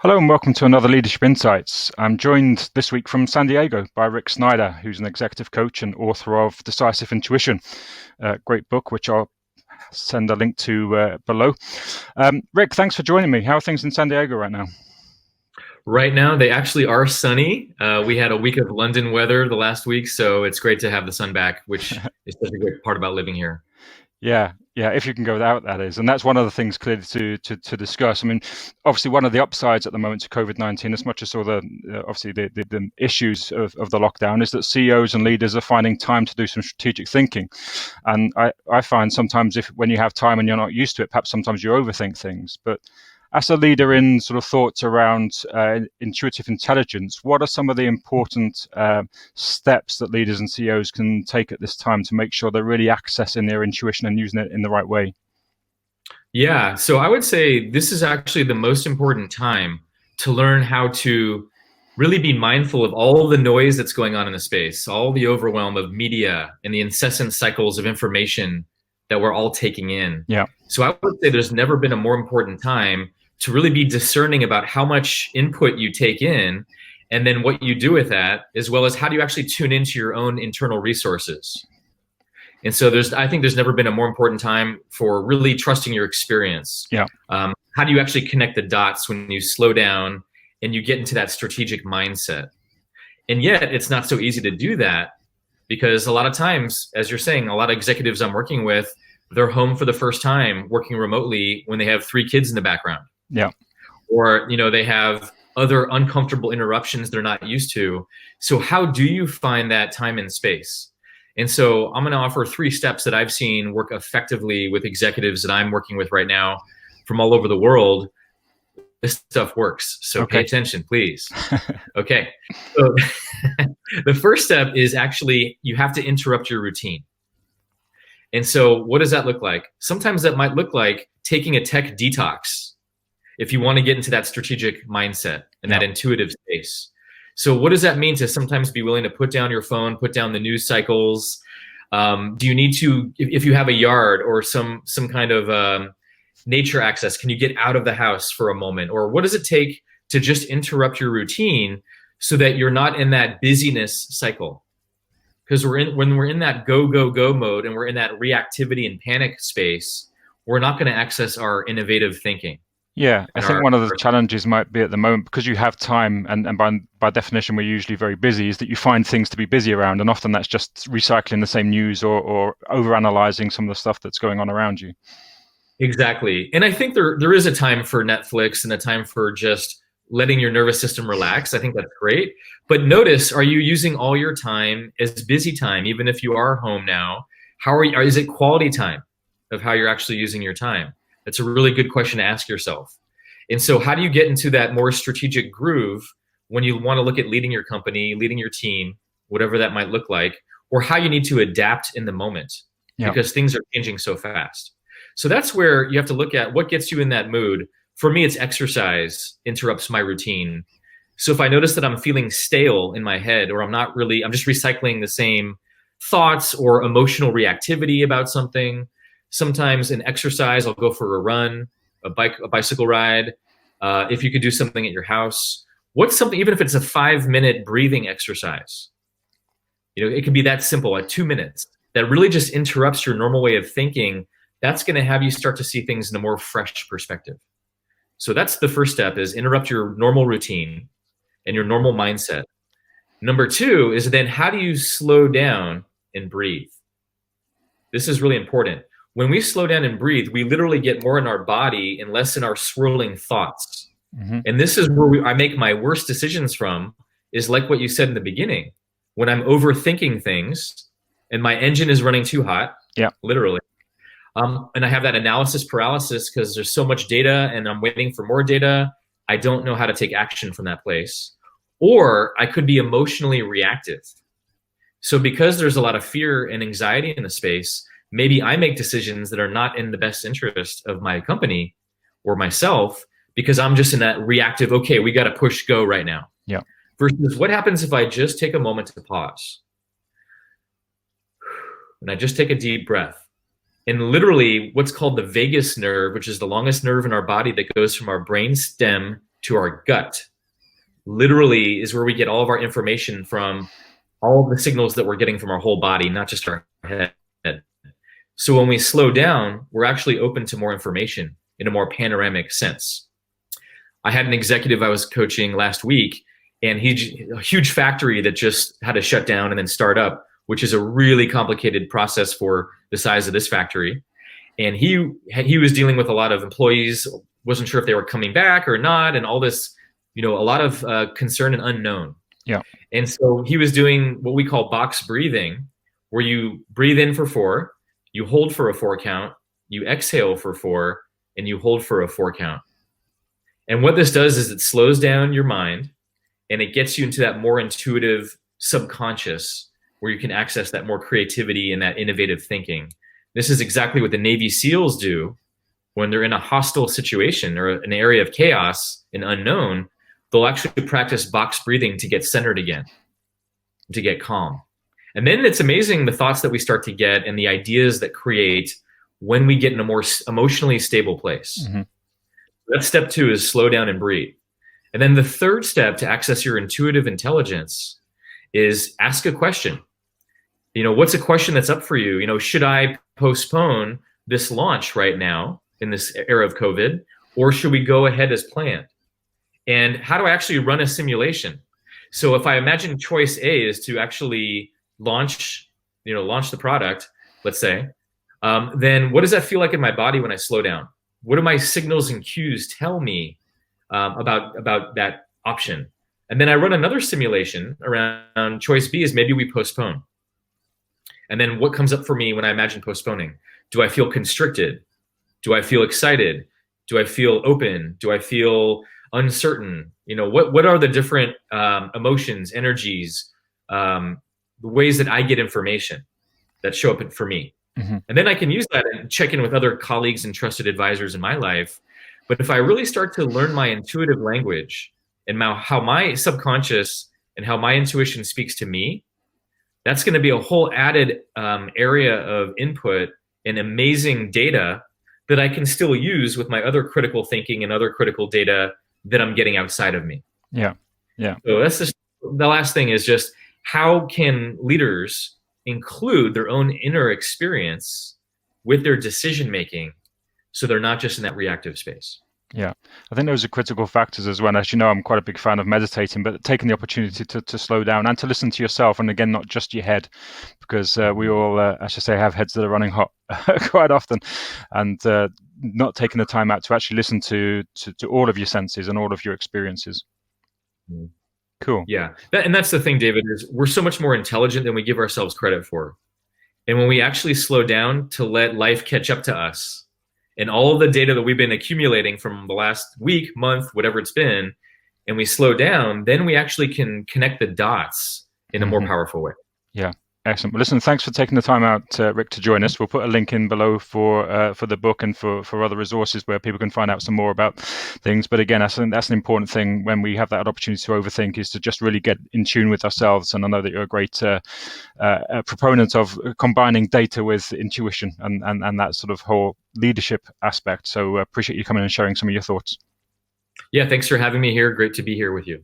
Hello and welcome to another Leadership Insights. I'm joined this week from San Diego by Rick Snyder, who's an executive coach and author of Decisive Intuition, a great book, which I'll send a link to below. Rick, thanks for joining me. How are things in San Diego right now? Right now, they actually are sunny. We had a week of London weather the last week, so it's great to have the sun back, which is such a great part about living here. Yeah, if you can go without, that is. And that's one of the things clearly to discuss. I mean, obviously, one of the upsides at the moment to COVID-19, as much as all the obviously the issues of the lockdown, is that CEOs and leaders are finding time to do some strategic thinking. And I find sometimes when you have time and you're not used to it, perhaps sometimes you overthink things. But as a leader in sort of thoughts around intuitive intelligence, what are some of the important steps that leaders and CEOs can take at this time to make sure they're really accessing their intuition and using it in the right way? Yeah, so I would say this is actually the most important time to learn how to really be mindful of all the noise that's going on in the space, all the overwhelm of media and the incessant cycles of information that we're all taking in. Yeah. So I would say there's never been a more important time to really be discerning about how much input you take in and then what you do with that, as well as how do you actually tune into your own internal resources. And so I think there's never been a more important time for really trusting your experience. Yeah. How do you actually connect the dots when you slow down and you get into that strategic mindset? And yet it's not so easy to do that because a lot of times, as you're saying, a lot of executives I'm working with, they're home for the first time working remotely when they have 3 kids in the background. Yeah. Or, they have other uncomfortable interruptions they're not used to. So how do you find that time and space? And so I'm going to offer 3 steps that I've seen work effectively with executives that I'm working with right now from all over the world. This stuff works. So Pay attention, please. Okay. So the first step is actually you have to interrupt your routine. And so what does that look like? Sometimes that might look like taking a tech detox if you want to get into that strategic mindset and that intuitive space. So what does that mean to sometimes be willing to put down your phone, put down the news cycles? Do you need to, if you have a yard or some kind of nature access, can you get out of the house for a moment? Or what does it take to just interrupt your routine so that you're not in that busyness cycle? Because when we're in that go, go, go mode and we're in that reactivity and panic space, we're not going to access our innovative thinking. Yeah, I think one of the challenges might be at the moment, because you have time, and by definition we're usually very busy, is that you find things to be busy around, and often that's just recycling the same news or overanalyzing some of the stuff that's going on around you. Exactly. And I think there is a time for Netflix and a time for just letting your nervous system relax. I think that's great. But notice, are you using all your time as busy time, even if you are home now? Is it quality time of how you're actually using your time? That's a really good question to ask yourself. And so how do you get into that more strategic groove when you want to look at leading your company, leading your team, whatever that might look like, or how you need to adapt in the moment because things are changing so fast. So that's where you have to look at what gets you in that mood. For me, it's exercise interrupts my routine. So if I notice that I'm feeling stale in my head, or I'm just recycling the same thoughts or emotional reactivity about something, sometimes in exercise, I'll go for a run, a bicycle ride. If you could do something at your house, even if it's a 5-minute breathing exercise, it could be that simple, like 2 minutes, that really just interrupts your normal way of thinking. That's going to have you start to see things in a more fresh perspective. So that's the first step, is interrupt your normal routine and your normal mindset. Number 2 is then how do you slow down and breathe? This is really important. When we slow down and breathe, we literally get more in our body and less in our swirling thoughts. Mm-hmm. And this is where I make my worst decisions from, is like what you said in the beginning. When I'm overthinking things and my engine is running too hot, literally, and I have that analysis paralysis because there's so much data and I'm waiting for more data, I don't know how to take action from that place. Or I could be emotionally reactive. So because there's a lot of fear and anxiety in the space, maybe I make decisions that are not in the best interest of my company or myself because I'm just in that reactive, okay, we got to push go right now. Yeah. Versus what happens if I just take a moment to pause and I just take a deep breath? And literally what's called the vagus nerve, which is the longest nerve in our body that goes from our brain stem to our gut. Literally is where we get all of our information from, all of the signals that we're getting from our whole body, not just our head. So when we slow down, we're actually open to more information in a more panoramic sense. I had an executive I was coaching last week, and a huge factory that just had to shut down and then start up, which is a really complicated process for the size of this factory. And he was dealing with a lot of employees, wasn't sure if they were coming back or not, and all this, a lot of concern and unknown. Yeah. And so he was doing what we call box breathing, where you breathe in for 4, you hold for a 4 count, you exhale for 4, and you hold for a 4 count. And what this does is it slows down your mind, and it gets you into that more intuitive subconscious where you can access that more creativity and that innovative thinking. This is exactly what the Navy SEALs do when they're in a hostile situation or an area of chaos and unknown. They'll actually practice box breathing to get centered again, to get calm. And then it's amazing the thoughts that we start to get and the ideas that create when we get in a more emotionally stable place. Mm-hmm. That's step 2, is slow down and breathe. And then the third step to access your intuitive intelligence is ask a question. What's a question that's up for you? Should I postpone this launch right now in this era of COVID, or should we go ahead as planned? And how do I actually run a simulation? So if I imagine choice A is to actually launch the product, let's say, then what does that feel like in my body when I slow down? What do my signals and cues tell me about that option? And then I run another simulation around choice B is maybe we postpone. And then what comes up for me when I imagine postponing? Do I feel constricted? Do I feel excited? Do I feel open? Do I feel uncertain? What are the different emotions, energies, the ways that I get information that show up for me? Mm-hmm. And then I can use that and check in with other colleagues and trusted advisors in my life. But if I really start to learn my intuitive language and how my subconscious and how my intuition speaks to me, that's going to be a whole added area of input and amazing data that I can still use with my other critical thinking and other critical data that I'm getting outside of me. Yeah. So that's just the last thing, is just how can leaders include their own inner experience with their decision making so they're not just in that reactive space. Yeah, I think those are critical factors as well. As you know, I'm quite a big fan of meditating, but taking the opportunity to slow down and to listen to yourself, and again, not just your head, because we all, I should say, have heads that are running hot quite often, and not taking the time out to actually listen to all of your senses and all of your experiences. Mm. Cool. Yeah, and that's the thing, David, is we're so much more intelligent than we give ourselves credit for. And when we actually slow down to let life catch up to us, and all of the data that we've been accumulating from the last week, month, whatever it's been, and we slow down, then we actually can connect the dots in a more powerful way. Yeah, excellent. Well, listen, thanks for taking the time out, Rick, to join us. We'll put a link in below for the book and for other resources where people can find out some more about things. But again, I think that's an important thing when we have that opportunity to overthink, is to just really get in tune with ourselves. And I know that you're a great proponent of combining data with intuition and that sort of whole leadership aspect. So appreciate you coming and sharing some of your thoughts. Yeah, thanks for having me here. Great to be here with you.